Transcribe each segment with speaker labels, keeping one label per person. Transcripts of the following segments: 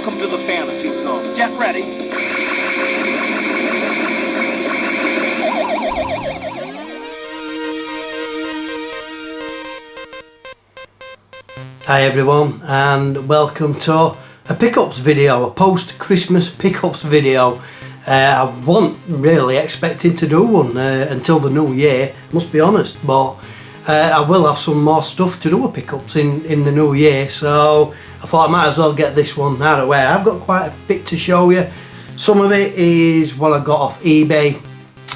Speaker 1: Welcome to the fantasy zone. Get ready.
Speaker 2: Hi everyone, and welcome to a pickups video, a post-Christmas pickups video. I wasn't really expecting to do one until the new year, must be honest, but I will have some more stuff to do with pickups in the new year, so I thought I might as well get this one out of the way. I've got quite a bit to show you. Some of it is what I got off eBay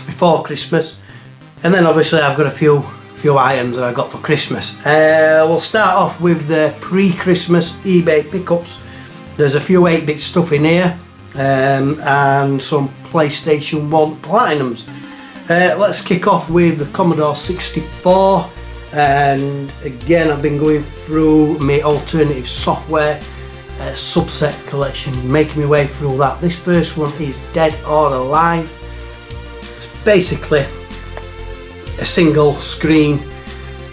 Speaker 2: before Christmas, and then obviously I've got a few items that I got for Christmas. We'll start off with the pre-Christmas eBay pickups. There's a few 8-bit stuff in here, and some PlayStation 1 Platinums. Let's kick off with the Commodore 64, and again I've been going through my alternative software subset collection, making my way through that. This first one is Dead or Alive. It's basically a single screen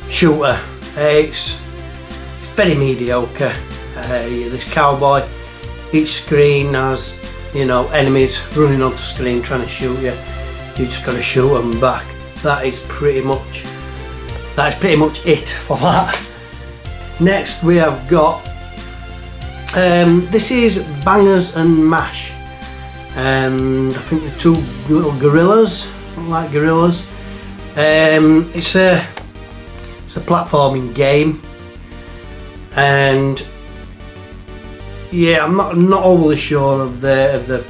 Speaker 2: shooter. It's very mediocre. This cowboy, each screen has, you know, enemies running onto screen trying to shoot you. You just got to shoot them back. That is pretty much it for that. Next we have got this is Bangers and Mash, and I think the two little gorillas, look like gorillas. It's a platforming game, and yeah, I'm not overly sure of the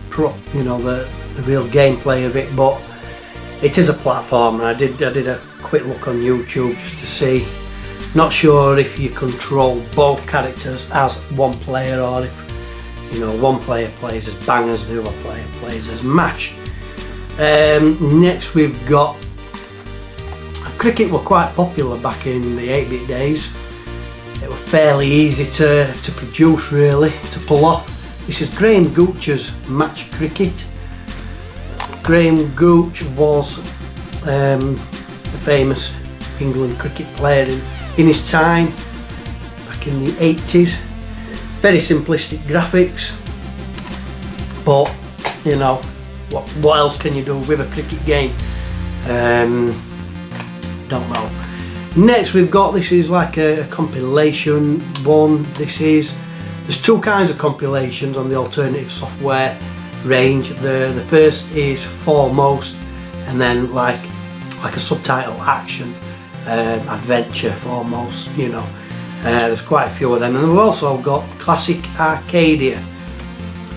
Speaker 2: real gameplay of it, but it is a platformer. I did a quick look on YouTube just to see. Not sure if you control both characters as one player, or if, you know, one player plays as Bangers, the other player plays as Mash. Next we've got cricket. Were quite popular back in the 8-bit days. It was fairly easy to produce, really, to pull off. This is Graham Gooch's Match Cricket. Graham Gooch was a famous England cricket player in his time, back in the 80s. Very simplistic graphics, but you know, what else can you do with a cricket game? Don't know. Next we've got, this is like a compilation one. There's two kinds of compilations on the alternative software range. The first is Foremost, and then like a subtitle action adventure Foremost, you know. There's quite a few of them, and we've also got Classic Arcadia.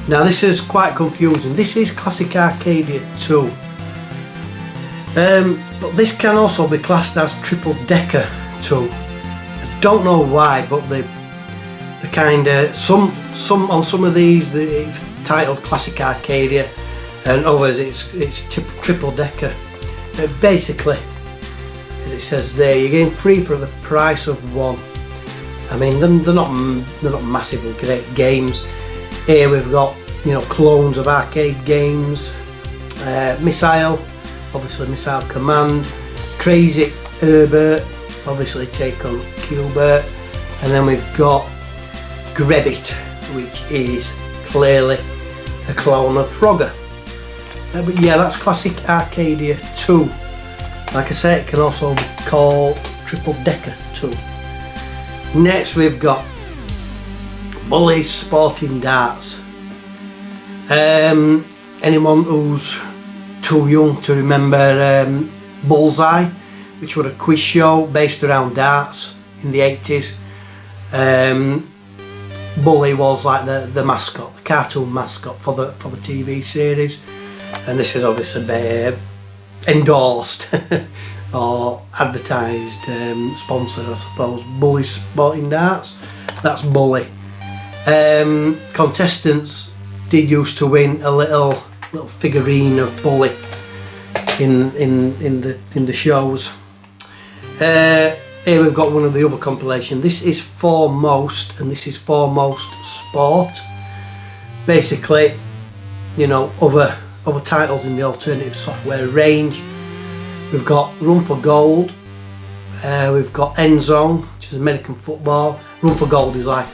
Speaker 2: Now this is quite confusing. This is Classic Arcadia 2. But this can also be classed as Triple Decker 2. I don't know why, but the kind of some on some of these it's titled Classic Arcadia, and others it's Triple Decker. Basically, as it says there, you're getting 3 for the price of 1. I mean, they're not massively great games. Here we've got, you know, clones of arcade games, Missile. Obviously Missile Command, Crazy Herbert, obviously take on Qbert, and then we've got Grebbit, which is clearly a clone of Frogger. But yeah, that's Classic Arcadia 2. Like I say, it can also be called Triple Decker 2. Next we've got Bully's Sporting Darts. Anyone who's too young to remember Bullseye, which was a quiz show based around darts in the 80s. Bully was like the mascot, the cartoon mascot for the TV series, and this is obviously endorsed or advertised, sponsored, I suppose. Bully's Sporting Darts. That's Bully. Contestants did used to win a little figurine of Bully in the shows. Here we've got one of the other compilation. This is Foremost, and this is Foremost Sport. Basically, you know, other titles in the alternative software range. We've got Run for Gold. We've got End Zone, which is American football. Run for Gold is like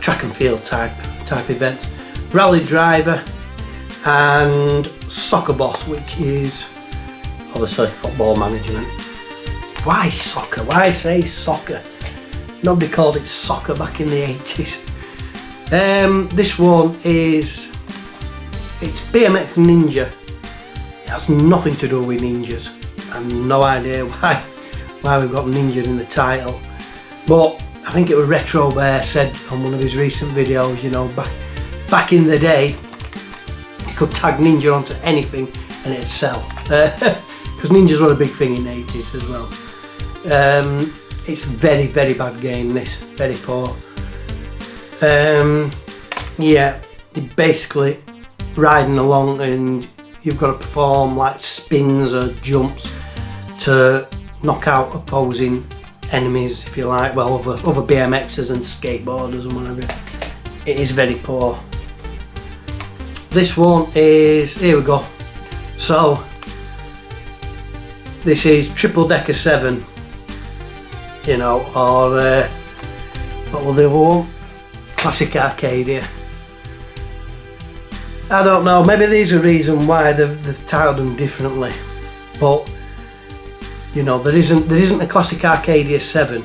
Speaker 2: track and field type type events. Rally Driver and Soccer Boss, which is obviously football management. Why soccer? Why say soccer? Nobody called it soccer back in the 80s. This one is, it's BMX Ninja. It has nothing to do with ninjas. I have no idea why we've got ninja in the title, but I think it was Retro Bear said on one of his recent videos, you know, back in the day, you could tag ninja onto anything and it'd sell, because ninjas were a big thing in the 80s as well. It's a very, very bad game, this, very poor. Yeah, you're basically riding along and you've got to perform like spins or jumps to knock out opposing enemies, if you like, well, other BMXers and skateboarders and whatever. It is very poor. This one is, here we go. So, this is Triple Decker 7, you know, or what was the other one? Classic Arcadia. I don't know, maybe there's a reason why they've titled them differently, but you know, there isn't a Classic Arcadia 7.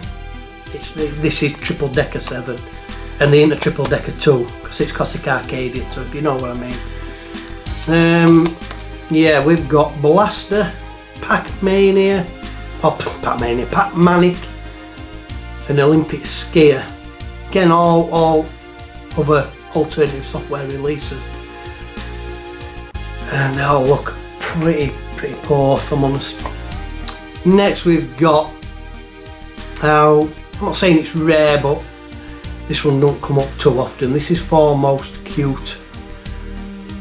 Speaker 2: This is Triple Decker 7, and there ain't a Triple Decker 2 because it's Classic Arcadia 2, if you know what I mean. Yeah, we've got Blaster, Pac-Mania, Pac-Manic, and Olympic Skier. Again, all other alternative software releases, and they all look pretty poor, if I'm honest. Next we've got, I'm not saying it's rare, but this one don't come up too often. This is Foremost Cute.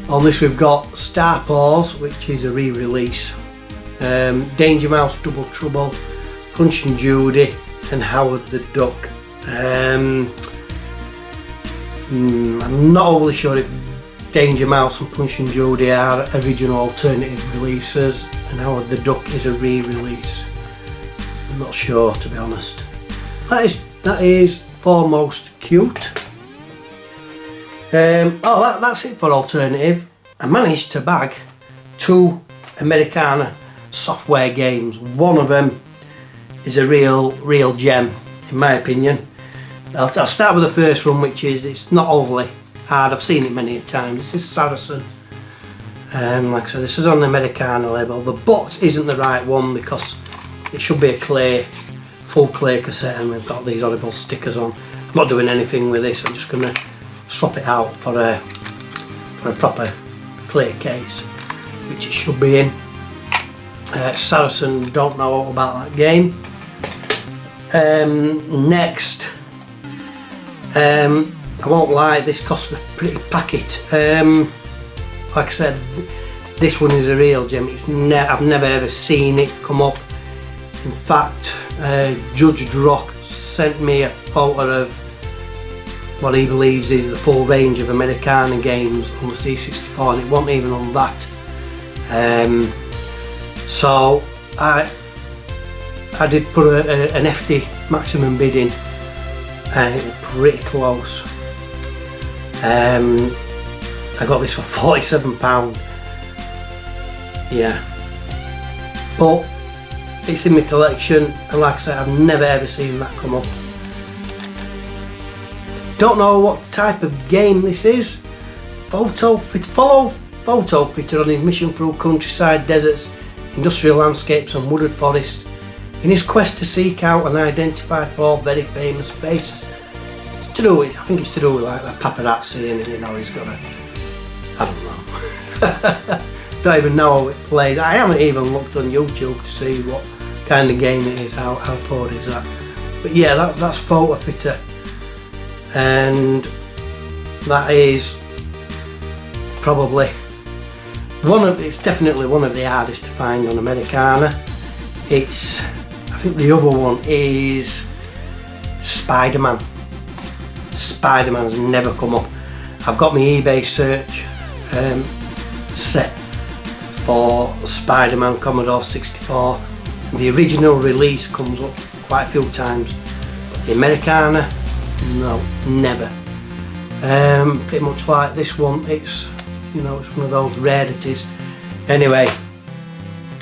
Speaker 2: On this we've got Star Paws, which is a re-release, Danger Mouse Double Trouble, Punch and Judy, and Howard the Duck. I'm not overly sure if Danger Mouse and Punch and Judy are original alternative releases and Howard the Duck is a re-release. I'm not sure, to be honest. That is Foremost Cute. That's it for alternative. I managed to bag 2 Americana software games. One of them is a real gem, in my opinion. I'll start with the first one, which is, it's not overly hard, I've seen it many times. This is Saracen. Like I said, this is on the Americana label. The box isn't the right one because it should be a full clay cassette, and we've got these horrible stickers on. I'm not doing anything with this, I'm just going to swap it out for a proper clay case, which it should be in. Saracen, don't know all about that game. Next, I won't lie, this cost a pretty packet. Like I said, this one is a real gem. I've never ever seen it come up. In fact, Judge Drock sent me a photo of what he believes is the full range of Americana games on the C64, and it wasn't even on that. So I did put an FD maximum bid in, and it was pretty close. I got this for £47. Yeah, but it's in my collection, and like I said, I've never ever seen that come up. Don't know what type of game this is. Follow Photo Fitter on his mission through countryside, deserts, industrial landscapes and wooded forests in his quest to seek out and identify 4 very famous faces. It's to do with, I think it's to do with like the paparazzi, and you know, he's got a, I don't know. Don't even know how it plays. I haven't even looked on YouTube to see what kind of game it is, how poor is that. But yeah, that's Photo Fitter, and that is probably it's definitely one of the hardest to find on Americana. I think the other one is Spider-Man. Spider-Man's never come up. I've got my eBay search set for Spider-Man Commodore 64. The original release comes up quite a few times, but the Americana, no, never. Pretty much like this one, it's, you know, it's one of those rarities. Anyway,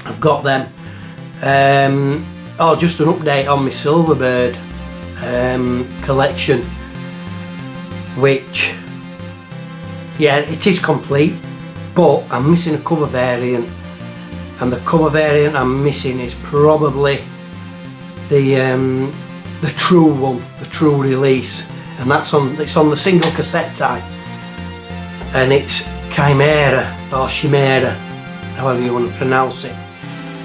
Speaker 2: I've got them. Oh, just an update on my Silverbird collection, which, yeah, it is complete, but I'm missing a cover variant, and the cover variant I'm missing is probably the true one, the true release, and it's on the single cassette type, and it's Chimera or Chimera, however you want to pronounce it.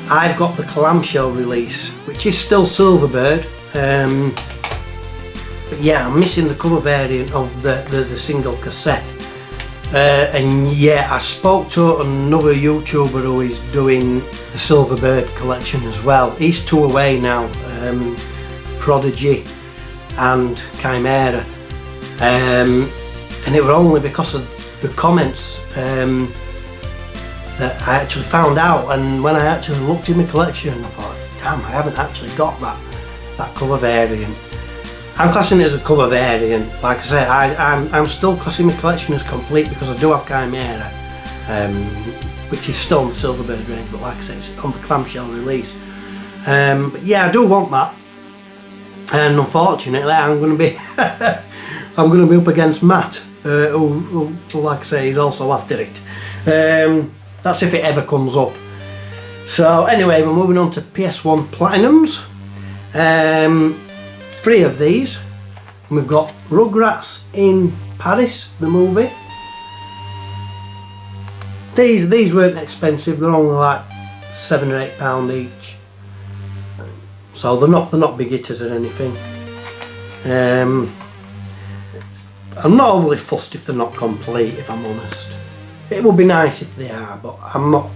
Speaker 2: I've got the clamshell release, which is still Silverbird, but yeah, I'm missing the cover variant of the single cassette. And yeah, I spoke to another YouTuber who is doing the Silverbird collection as well. He's two away now, Prodigy and Chimera, and it was only because of the comments that I actually found out, and when I actually looked in my collection I thought, damn, I haven't actually got that cover variant. I'm classing it as a cover variant. Like I say, I'm still classing my collection as complete because I do have Chimera, which is still in the Silverbird range, but like I say, it's on the clamshell release. But yeah, I do want that, and unfortunately I'm going to be I'm going to be up against Matt, who like I say, is also after it. That's if it ever comes up. So anyway, we're moving on to Ps1 Platinums. 3 of these. And we've got Rugrats in Paris, the movie. These weren't expensive, they're only like £7 or £8 each. So they're not big hitters or anything. I'm not overly fussed if they're not complete, if I'm honest. It would be nice if they are, but I'm not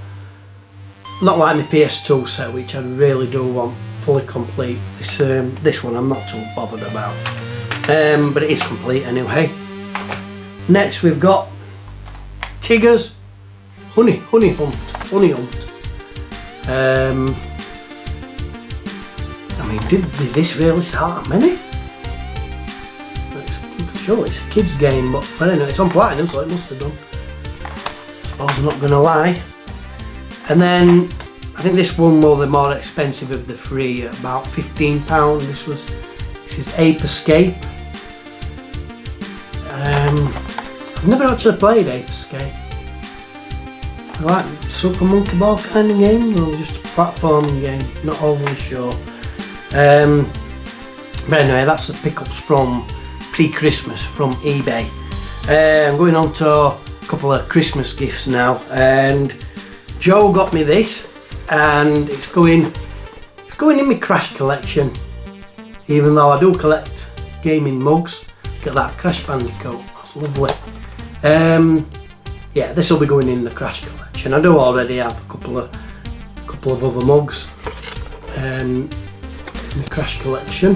Speaker 2: like my PS2 set, which I really do want fully complete. This one I'm not too bothered about, but it is complete anyway. Next we've got Tigger's Honey Hunt. I mean, did this really sell that many? Sure, it's a kids game, but anyway, it's on Platinum, so it must have done. I suppose I'm not going to lie. And then I think this one was the more expensive of the 3, about £15. This is Ape Escape. I've never actually played Ape Escape. I like Super Monkey Ball kind of game, or just a platforming game, not overly sure. But anyway, that's the pickups from pre-Christmas from eBay. I'm going on to a couple of Christmas gifts now, and Joe got me this, and it's going in my Crash collection, even though I do collect gaming mugs. Look at that, Crash Bandicoot, that's lovely. Yeah, this will be going in the Crash collection. I do already have a couple of other mugs in the Crash collection.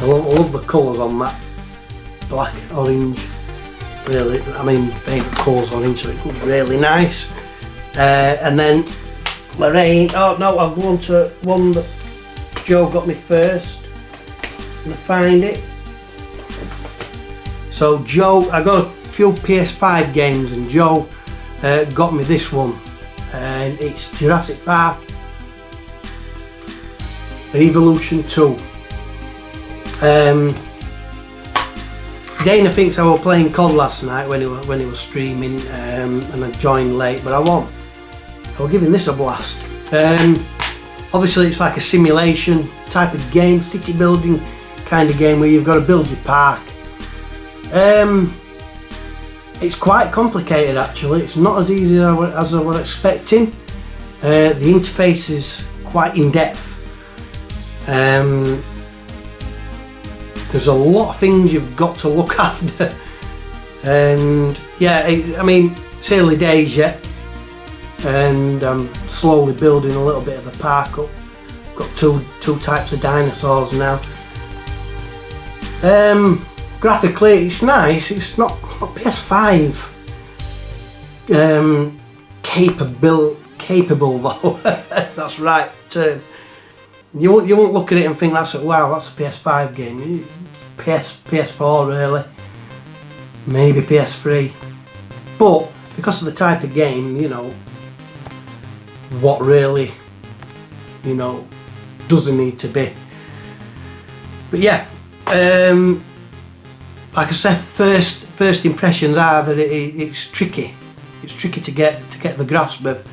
Speaker 2: I love the colours on that, black, orange, really, I mean, favourite colours orange, so it looks really nice. And then Lorraine, oh no, I'll go on to one that Joe got me first, I'm gonna find it. So Joe, I got a few PS5 games, and Joe got me this one, and it's Jurassic Park Evolution 2. Dana thinks I was playing COD last night when he was streaming, and I joined late, but I won't. I was giving this a blast. Obviously it's like a simulation type of game, city building kind of game where you've got to build your park. It's quite complicated actually, it's not as easy as I was expecting. The interface is quite in-depth. There's a lot of things you've got to look after, and yeah, I mean, it's early days yet, and I'm slowly building a little bit of the park up. Got two types of dinosaurs now. Graphically, it's nice. It's not PS5 capable though. That's right term. You won't look at it and think wow, that's a PS5 game. PS4 really, maybe PS3, but because of the type of game, you know, what really, you know, doesn't need to be. But yeah, like I said, first impressions are that it's tricky. It's tricky to get the grasp of.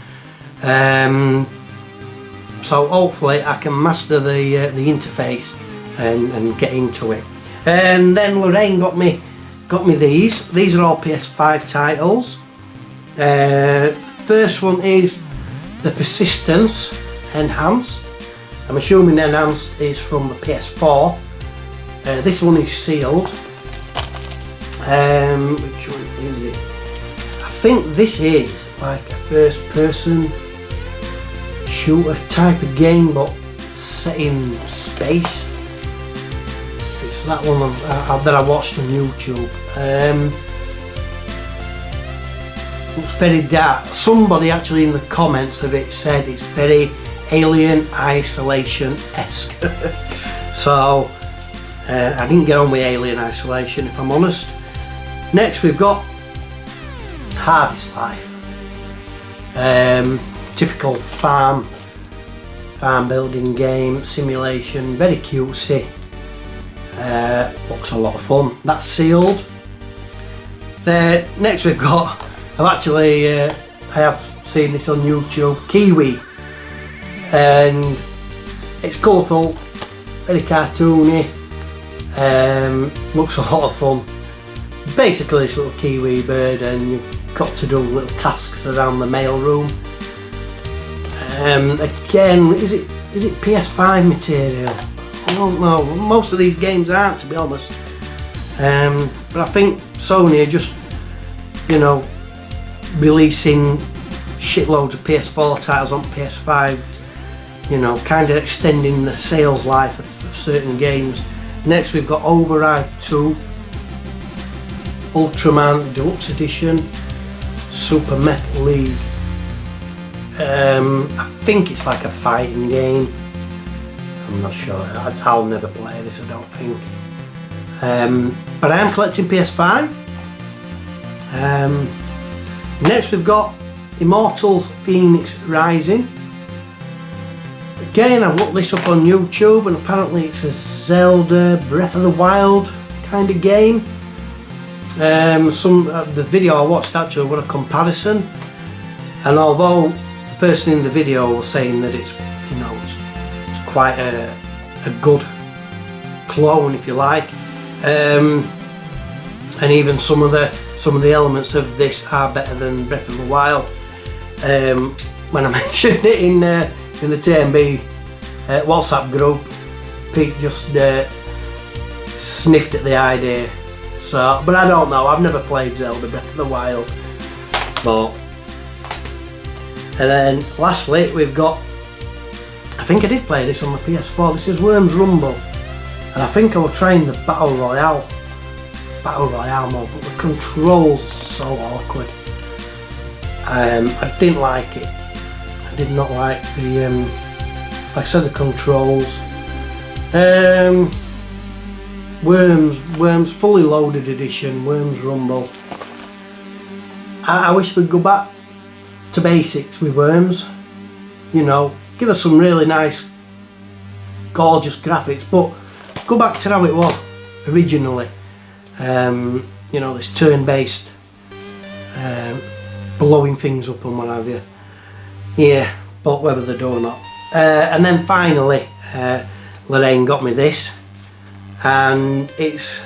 Speaker 2: So hopefully I can master the interface and get into it. And then Lorraine got me these. These are all PS5 titles. First one is the Persistence Enhanced. I'm assuming Enhanced is from the PS4. This one is sealed. Which one is it? I think this is like a first person shooter type of game, but set in space. It's that one that I watched on YouTube. It's very dark. Somebody actually in the comments of it said it's very Alien Isolation-esque. So I didn't get on with Alien Isolation, if I'm honest. Next we've got Harvest Life. Typical farm building game, simulation, very cutesy. Looks a lot of fun. That's sealed. Next we've got, I have seen this on YouTube, Kiwi, and it's colourful, very cartoony, looks a lot of fun. Basically this little kiwi bird, and you've got to do little tasks around the mail room. Again, is it PS5 material? I don't know. Most of these games aren't, to be honest. But I think Sony are just, you know, releasing shitloads of PS4 titles on PS5. You know, kind of extending the sales life of certain games. Next we've got Override 2, Ultraman Deluxe Edition, Super Metal League. I think it's like a fighting game. I'm not sure. I'll never play this, I don't think. But I am collecting PS5. Next we've got Immortals Phoenix Rising. Again, I've looked this up on YouTube, and apparently it's a Zelda Breath of the Wild kind of game. The video I watched actually was a comparison, and although the person in the video was saying that it's, you know, it's quite a good clone, if you like, and even some of the elements of this are better than Breath of the Wild. When I mentioned it in the TMB WhatsApp group, Pete just sniffed at the idea. So, but I don't know. I've never played Zelda Breath of the Wild. But, and then lastly we've got, I think I did play this on the PS4. This is Worms Rumble, and I think I was trying the Battle Royale mode, but the controls are so awkward. I didn't like it. I did not like the, like I said, the controls. Worms Fully Loaded Edition, Worms Rumble. I wish they'd go back to basics with Worms. You know, give us some really nice, gorgeous graphics, but go back to how it was originally. You know, this turn-based, blowing things up and what have you. Yeah, but whether they do or not. And then finally, Lorraine got me this, and it's,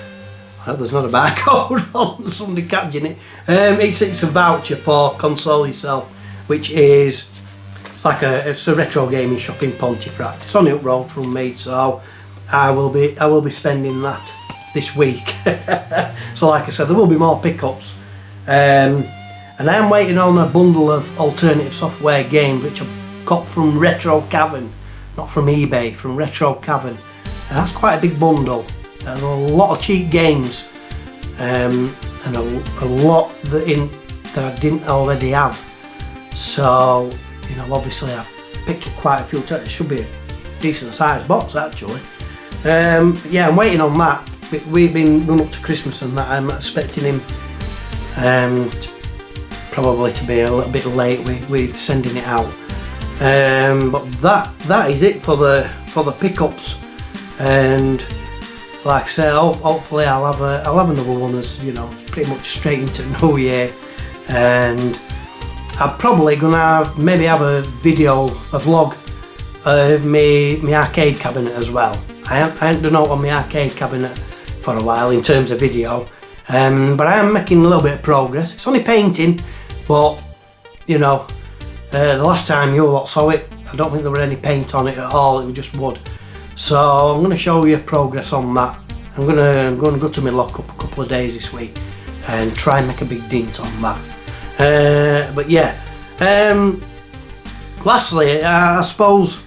Speaker 2: well, there's not a barcode on, somebody catching it. It's a voucher for Console Yourself, which is, it's a retro gaming shop in Pontefract. It's on the up road from me, so I will be spending that this week. So like I said, there will be more pickups, and I am waiting on a bundle of alternative software games which I've got from Retro Cavern, not from eBay, from Retro Cavern. And that's quite a big bundle, and a lot of cheap games, and a lot that I didn't already have. So, you know, obviously I've picked up quite a few. It should be a decent sized box actually. Yeah, I'm waiting on that. we've been run up to Christmas and that. I'm expecting him probably to be a little bit late. We're sending it out, but that is it for the pickups. And like I say, hopefully I'll have another one, as you know, pretty much straight into New Year. And I'm probably gonna maybe have a vlog of my arcade cabinet as well. I haven't done out on my arcade cabinet for a while in terms of video, but I am making a little bit of progress. It's only painting, but you know, the last time you lot saw it, I don't think there were any paint on it at all. It was just wood. So I'm going to show you progress on that. I'm going to go to my lockup a couple of days this week and try and make a big dent on that. But yeah, lastly, I suppose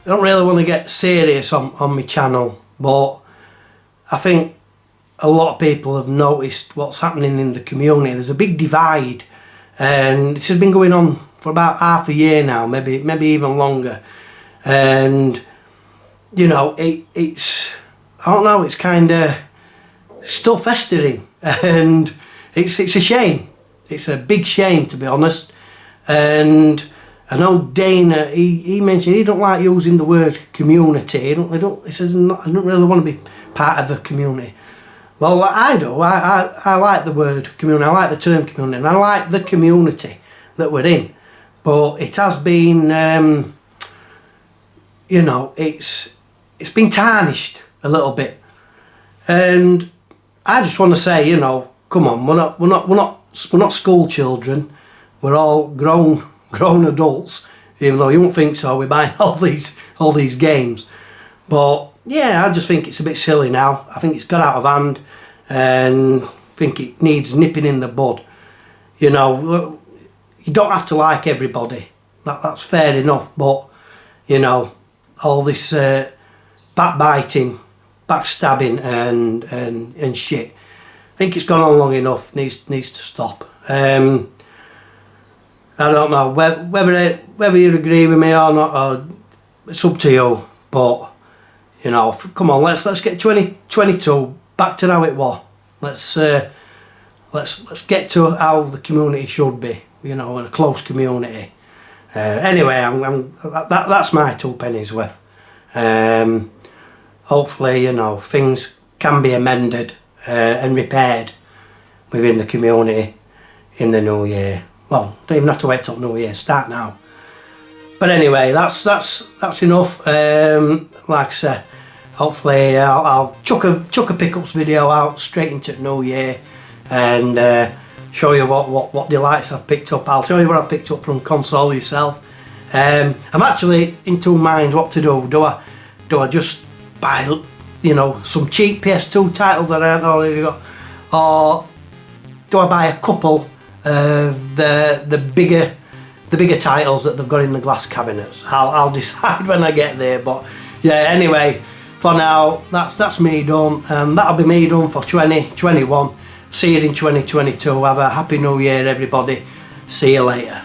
Speaker 2: I don't really want to get serious on my channel, but I think a lot of people have noticed what's happening in the community. There's a big divide, and this has been going on for about half a year now, maybe even longer. And you know, it's I don't know, it's kind of still festering, and it's a shame. It's a big shame, to be honest. And I know Dana, he mentioned he don't like using the word community. He says I don't really want to be part of a community. Well, I do. I like the word community. I like the term community, and I like the community that we're in. But it has been, you know, it's been tarnished a little bit. And I just want to say, you know, come on, we're not school children. We're all grown adults, even though you won't think so. We're buying all these games. But yeah, I just think it's a bit silly now. I think it's got out of hand, and I think it needs nipping in the bud. You know, you don't have to like everybody. That's fair enough. But you know, all this backbiting, backstabbing, and shit, I think it's gone on long enough. Needs to stop. I don't know whether you agree with me or not. Or it's up to you. But you know, come on, let's get 2022 back to how it was. Let's get to how the community should be. You know, in a close community. Anyway, that's my 2 pennies worth. Hopefully, you know, things can be amended and repaired within the community in the new year. Well, don't even have to wait till New Year. Start now. But anyway, that's enough. Like I said, hopefully I'll chuck a pickups video out straight into New Year and show you what delights I've picked up. I'll show you what I've picked up from console yourself. I'm actually in two minds what to do. Do I just buy, you know, some cheap PS2 titles that I haven't already got, or do I buy a couple of the bigger titles that they've got in the glass cabinets? I'll decide when I get there. But yeah, anyway, for now that's me done, and that'll be me done for 2021. See you in 2022. Have a happy new year, everybody. See you later.